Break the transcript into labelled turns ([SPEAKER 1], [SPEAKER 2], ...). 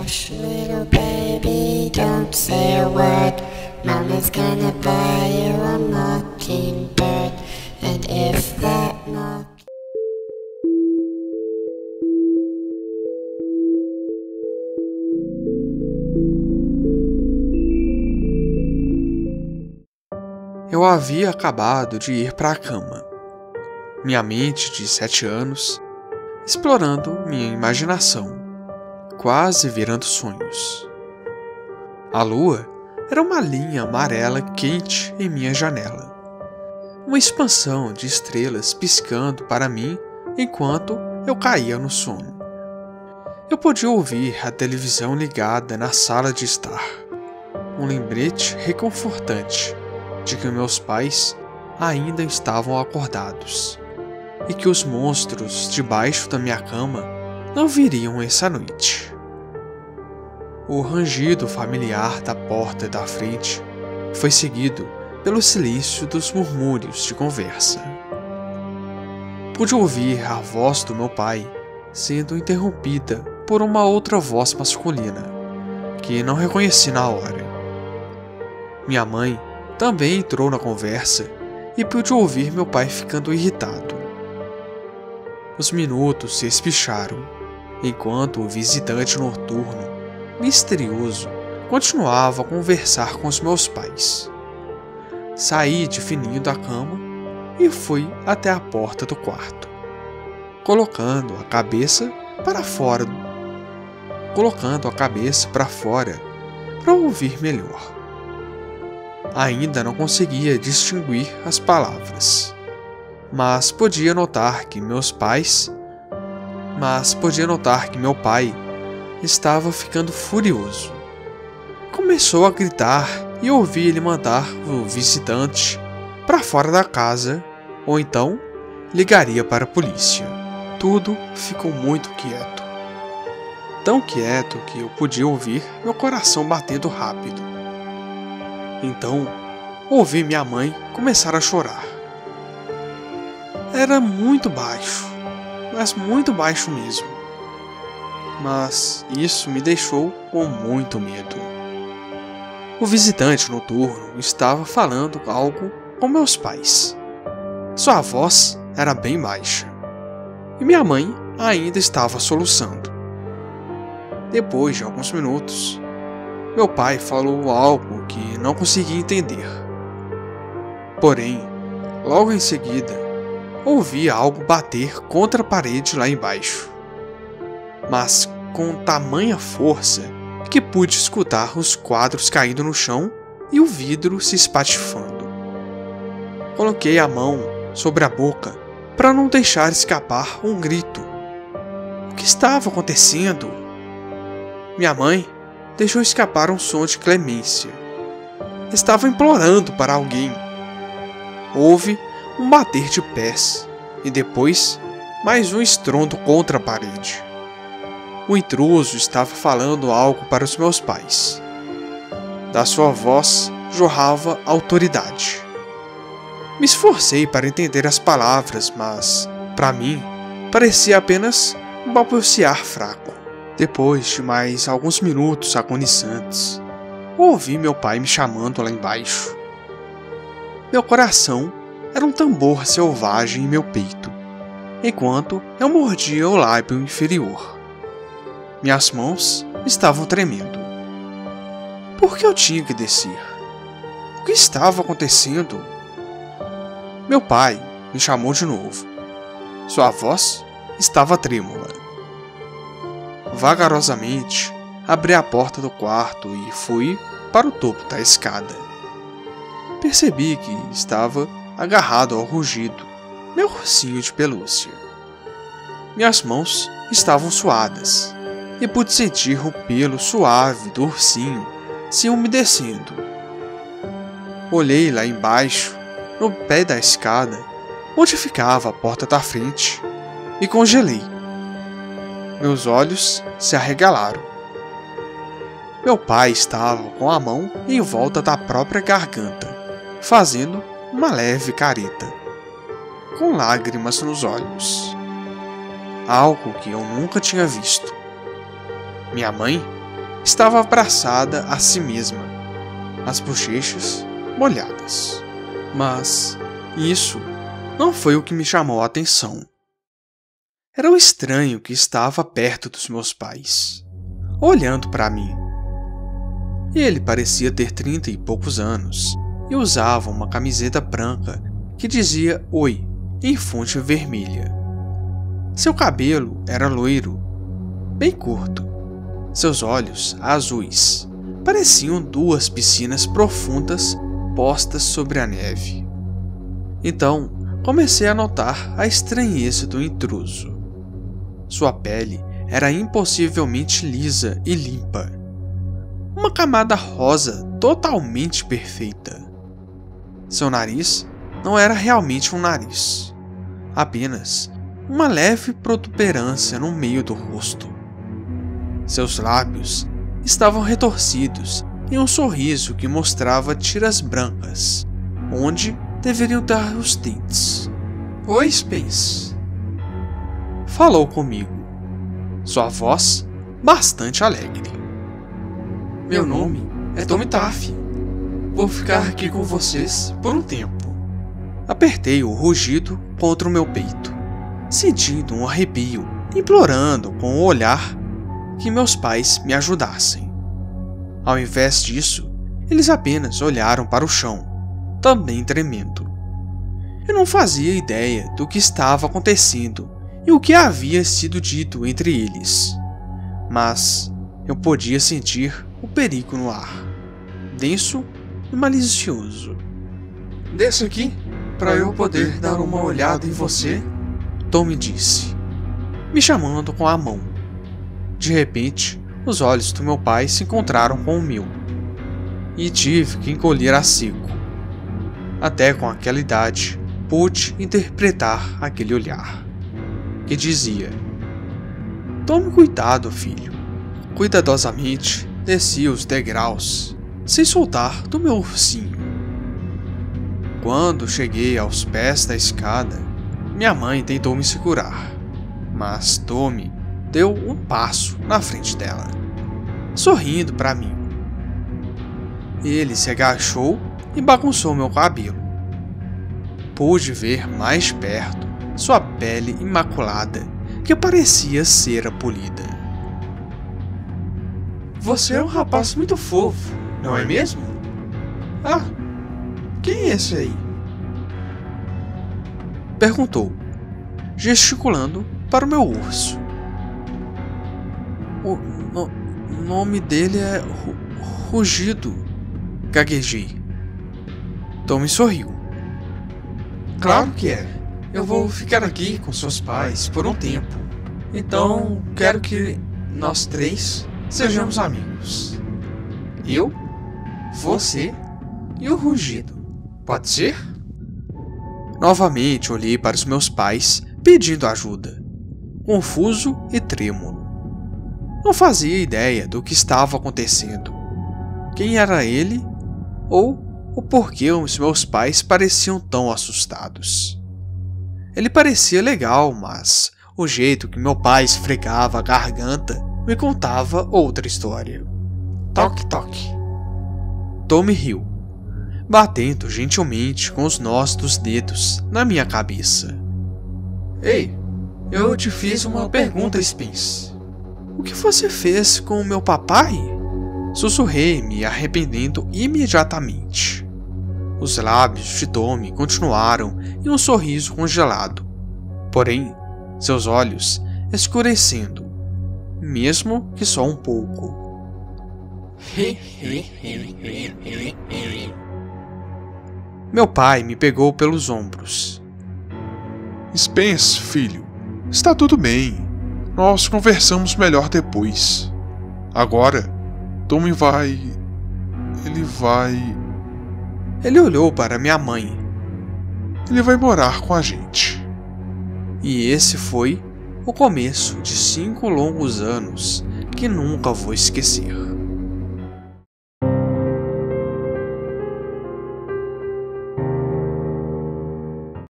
[SPEAKER 1] Hush, little baby, don't say a word. Mama's gonna buy you a mockingbird. And if that
[SPEAKER 2] Eu havia acabado de ir para a cama. Minha mente de 7 anos, explorando minha imaginação, quase virando sonhos. A lua era uma linha amarela quente em minha janela. Uma expansão de estrelas piscando para mim enquanto eu caía no sono. Eu podia ouvir a televisão ligada na sala de estar. Um lembrete reconfortante de que meus pais ainda estavam acordados e que os monstros debaixo da minha cama não viriam essa noite. O rangido familiar da porta da frente foi seguido pelo silêncio dos murmúrios de conversa. Pude ouvir a voz do meu pai sendo interrompida por uma outra voz masculina, que não reconheci na hora. Minha mãe também entrou na conversa e pude ouvir meu pai ficando irritado. Os minutos se espicharam, enquanto o visitante noturno, misterioso, continuava a conversar com os meus pais. Saí de fininho da cama e fui até a porta do quarto, colocando a cabeça para fora para ouvir melhor. Ainda não conseguia distinguir as palavras, mas podia notar que meu pai estava ficando furioso. Começou a gritar e ouvi ele mandar o visitante para fora da casa, ou então ligaria para a polícia. Tudo ficou muito quieto. Tão quieto que eu podia ouvir meu coração batendo rápido. Então, ouvi minha mãe começar a chorar. Era muito baixo, mas muito baixo mesmo. Mas isso me deixou com muito medo. O visitante noturno estava falando algo com meus pais. Sua voz era bem baixa. E minha mãe ainda estava soluçando. Depois de alguns minutos, meu pai falou algo que não conseguia entender. Porém, logo em seguida, ouvi algo bater contra a parede lá embaixo. Mas com tamanha força que pude escutar os quadros caindo no chão e o vidro se espatifando. Coloquei a mão sobre a boca para não deixar escapar um grito. O que estava acontecendo? Minha mãe deixou escapar um som de clemência. Estava implorando para alguém. Houve um bater de pés e depois mais um estrondo contra a parede. O intruso estava falando algo para os meus pais. Da sua voz jorrava autoridade. Me esforcei para entender as palavras, mas, para mim, parecia apenas um balbuciar fraco. Depois de mais alguns minutos agonizantes, ouvi meu pai me chamando lá embaixo. Meu coração era um tambor selvagem em meu peito, enquanto eu mordia o lábio inferior. Minhas mãos estavam tremendo. Por que eu tinha que descer? O que estava acontecendo? Meu pai me chamou de novo. Sua voz estava trêmula. Vagarosamente, abri a porta do quarto e fui para o topo da escada. Percebi que estava agarrado ao rugido, meu ursinho de pelúcia. Minhas mãos estavam suadas e pude sentir o pelo suave do ursinho se umedecendo. Olhei lá embaixo, no pé da escada, onde ficava a porta da frente, e congelei. Meus olhos se arregalaram. Meu pai estava com a mão em volta da própria garganta, fazendo uma leve careta, com lágrimas nos olhos. Algo que eu nunca tinha visto. Minha mãe estava abraçada a si mesma, as bochechas molhadas. Mas isso não foi o que me chamou a atenção. Era o estranho que estava perto dos meus pais, olhando para mim. Ele parecia ter 30 e poucos anos e usava uma camiseta branca que dizia "Oi" em fonte vermelha. Seu cabelo era loiro, bem curto. Seus olhos, azuis, pareciam duas piscinas profundas postas sobre a neve. Então, comecei a notar a estranheza do intruso. Sua pele era impossivelmente lisa e limpa. Uma camada rosa totalmente perfeita. Seu nariz não era realmente um nariz, apenas uma leve protuberância no meio do rosto. Seus lábios estavam retorcidos em um sorriso que mostrava tiras brancas, onde deveriam estar os dentes. "Oi, Spence", falou comigo, sua voz bastante alegre. "Meu nome é Tommy Taff. Vou ficar aqui com vocês por um tempo." Apertei o rugido contra o meu peito, sentindo um arrepio, implorando com o olhar que meus pais me ajudassem. Ao invés disso, eles apenas olharam para o chão, também tremendo. Eu não fazia ideia do que estava acontecendo e o que havia sido dito entre eles, mas eu podia sentir o perigo no ar, denso e malicioso. "Desça aqui para eu poder dar uma olhada em você", Tom me disse, me chamando com a mão. De repente, os olhos do meu pai se encontraram com o meu, e tive que encolher a seco. Até com aquela idade, pude interpretar aquele olhar, que dizia: "Tome cuidado, filho." Cuidadosamente, desci os degraus, sem soltar do meu ursinho. Quando cheguei aos pés da escada, minha mãe tentou me segurar, mas Tommy deu um passo na frente dela, sorrindo para mim. Ele se agachou e bagunçou meu cabelo. Pude ver mais perto sua pele imaculada, que parecia cera polida. "Você é um rapaz muito fofo, não é mesmo?" "Ah, quem é esse aí?" perguntou, gesticulando para o meu urso. O nome dele é Rugido", gaguejei. Tommy sorriu. "Claro que é. Eu vou ficar aqui com seus pais por um tempo. Então, quero que nós três sejamos amigos. Eu, você e o Rugido. Pode ser?" Novamente olhei para os meus pais, pedindo ajuda, confuso e trêmulo. Não fazia ideia do que estava acontecendo. Quem era ele? Ou o porquê os meus pais pareciam tão assustados. Ele parecia legal, mas o jeito que meu pai esfregava a garganta me contava outra história. "Toque, toque." Tommy riu, batendo gentilmente com os nós dos dedos na minha cabeça. "Ei, eu te fiz uma pergunta, Spence. O que você fez com o meu papai?" Sussurrei, me arrependendo imediatamente. Os lábios de Tommy continuaram em um sorriso congelado, porém, seus olhos escurecendo, mesmo que só um pouco. Meu pai me pegou pelos ombros.
[SPEAKER 3] "Spence, filho, está tudo bem. Nós conversamos melhor depois. Agora, Tommy vai...
[SPEAKER 2] Ele olhou para minha mãe.
[SPEAKER 3] Ele vai morar com a gente."
[SPEAKER 2] E esse foi o começo de 5 longos anos que nunca vou esquecer.